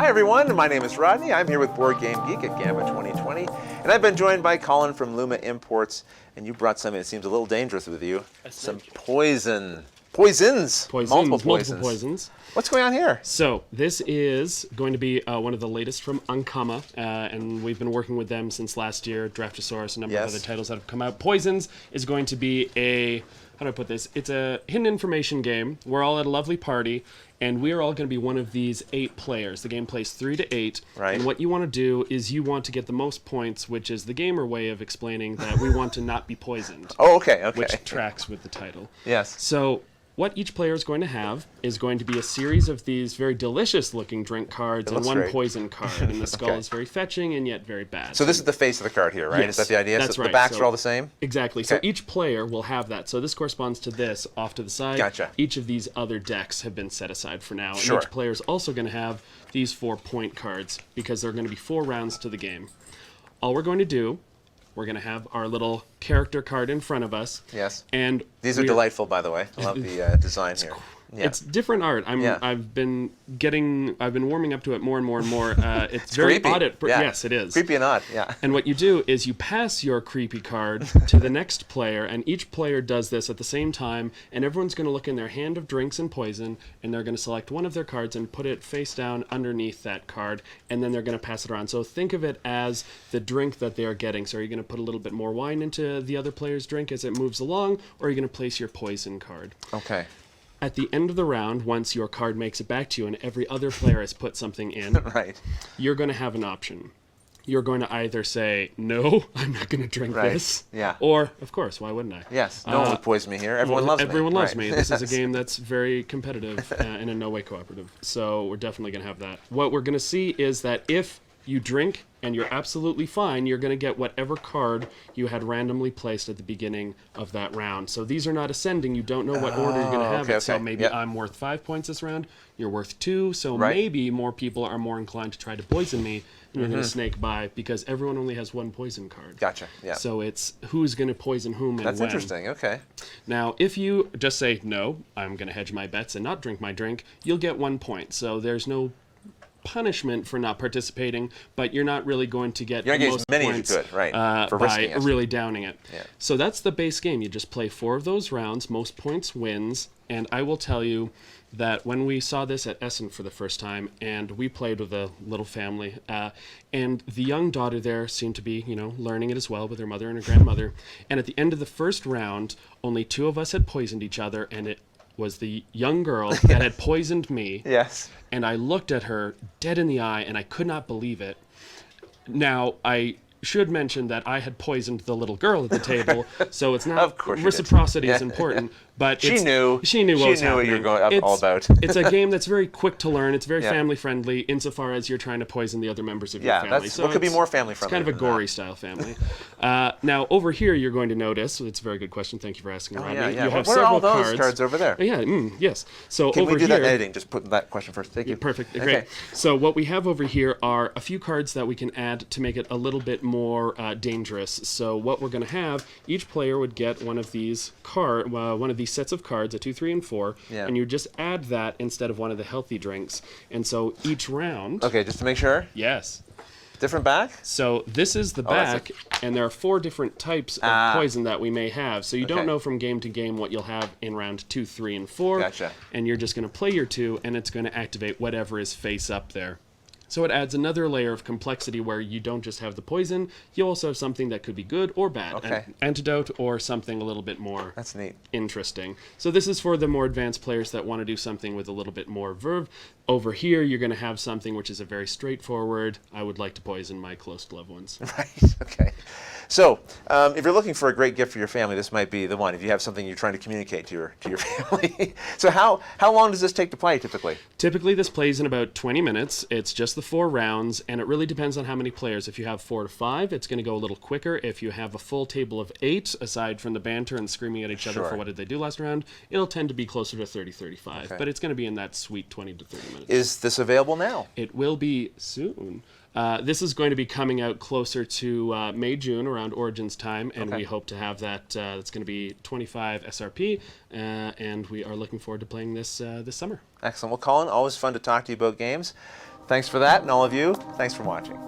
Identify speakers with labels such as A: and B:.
A: Hi everyone, my name is Rodney. I'm here with Board Game Geek at GAMA 2020, and I've been joined by Colin from Luma Imports, and you brought something that seems a little dangerous with you. Some poisons. Multiple poisons. What's going on here?
B: So this is going to be one of the latest from Ankama, and we've been working with them since last year. Draftosaurus, a number of other titles that have come out. Poisons is going to be a, how do I put this? It's a hidden information game. We're all at a lovely party, and we're all going to be one of these 8 players. The game plays 3 to 8,
A: right.
B: And what you want to do is you want to get the most points, which is the gamer way of explaining that we want to not be poisoned.
A: Oh, okay.
B: Which tracks with the title.
A: Yes.
B: So what each player is going to have is going to be a series of these very delicious-looking drink cards and one poison card. And the skull is very fetching and yet very bad.
A: So this is the face of the card here, right?
B: Yes,
A: is that the idea?
B: That's
A: so
B: right.
A: The backs are all the same?
B: Exactly.
A: Okay.
B: So each player will have that. So this corresponds to this off to the side.
A: Gotcha.
B: Each of these other decks have been set aside for now.
A: Sure.
B: And each player is also going to have these 4 point cards because there are going to be 4 rounds to the game. All we're going to do, we're going to have our little character card in front of us.
A: Yes.
B: And
A: these are delightful, by the way. I love the design here. Yeah.
B: It's different art. I've been warming up to it more and more and more. It's very
A: creepy.
B: odd. Yes, it is.
A: Creepy and odd, yeah.
B: And what you do is you pass your creepy card to the next player, and each player does this at the same time, and everyone's going to look in their hand of drinks and poison, and they're going to select one of their cards and put it face down underneath that card, and then they're going to pass it around. So think of it as the drink that they are getting. So are you going to put a little bit more wine into the other player's drink as it moves along, or are you going to place your poison card?
A: Okay.
B: At the end of the round, once your card makes it back to you and every other player has put something in,
A: right.
B: You're going to have an option. You're going to either say, no, I'm not going to drink this.
A: Yeah.
B: Or, of course, why wouldn't I?
A: Yes, no one would poison me here. Everyone loves me.
B: Everyone loves me. This is a game that's very competitive and in no way cooperative. So we're definitely going to have that. What we're going to see is that if you drink and you're absolutely fine, you're going to get whatever card you had randomly placed at the beginning of that round. So these are not ascending. You don't know what order you're going to have it. So maybe I'm worth 5 points this round. You're worth 2. So maybe more people are more inclined to try to poison me. And you're going to snake by because everyone only has 1 poison card.
A: Gotcha. Yeah.
B: So it's who's going to poison whom and
A: That's
B: when.
A: interesting. Okay.
B: Now, if you just say, no, I'm going to hedge my bets and not drink my drink, you'll get 1 point. So there's no punishment for not participating, but you're not really going to get most points by really downing it.
A: Yeah.
B: So that's the base game. You just play 4 of those rounds. Most points wins. And I will tell you that when we saw this at Essen for the first time, and we played with a little family, and the young daughter there seemed to be, learning it as well with her mother and her grandmother. And at the end of the first round, only 2 of us had poisoned each other, and it was the young girl that had poisoned me.
A: Yes.
B: And I looked at her dead in the eye, and I could not believe it. Now, I should mention that I had poisoned the little girl at the table, so it's not reciprocity is important. But
A: she knew what was happening. She knew what you were all about.
B: It's a game that's very quick to learn. It's very family friendly insofar as you're trying to poison the other members of your family.
A: So what could be more family friendly?
B: It's kind of a gory style family. Now over here, you're going to notice. It's a very good question. Thank you for asking, Rodney.
A: Yeah.
B: You have
A: what are all
B: several
A: those cards over there?
B: Yes. So
A: Can
B: over
A: we do
B: here,
A: that editing? Just put that question first. Thank you.
B: Perfect. Great. So what we have over here are a few cards that we can add to make it a little bit more dangerous. So what we're going to have, each player would get one of these sets of cards, a 2, 3, and 4, and you just add that instead of one of the healthy drinks. And so each round.
A: Okay, just to make sure.
B: Yes.
A: Different back?
B: So this is the back, and there are 4 different types of poison that we may have. So you don't know from game to game what you'll have in round 2, 3, and 4.
A: Gotcha.
B: And you're just going to play your 2, and it's going to activate whatever is face up there. So it adds another layer of complexity where you don't just have the poison, you also have something that could be good or bad, an antidote or something a little bit more interesting. So this is for the more advanced players that want to do something with a little bit more verve. Over here, you're going to have something which is a very straightforward, I would like to poison my close loved ones.
A: Right, okay. So, if you're looking for a great gift for your family, this might be the one. If you have something you're trying to communicate to your family. So how long does this take to play typically?
B: Typically, this plays in about 20 minutes. It's just the 4 rounds, and it really depends on how many players. If you have 4 to 5, it's going to go a little quicker. If you have a full table of 8, aside from the banter and screaming at each other for what did they do last round, it'll tend to be closer to 30, 35. But it's going to be in that sweet 20 to 30 minutes.
A: Is this available now?
B: It will be soon. This is going to be coming out closer to May, June, around Origins time, and we hope to have that. It's going to be 25 SRP, and we are looking forward to playing this this summer.
A: Excellent. Well, Colin, always fun to talk to you about games. Thanks for that, and all of you, thanks for watching.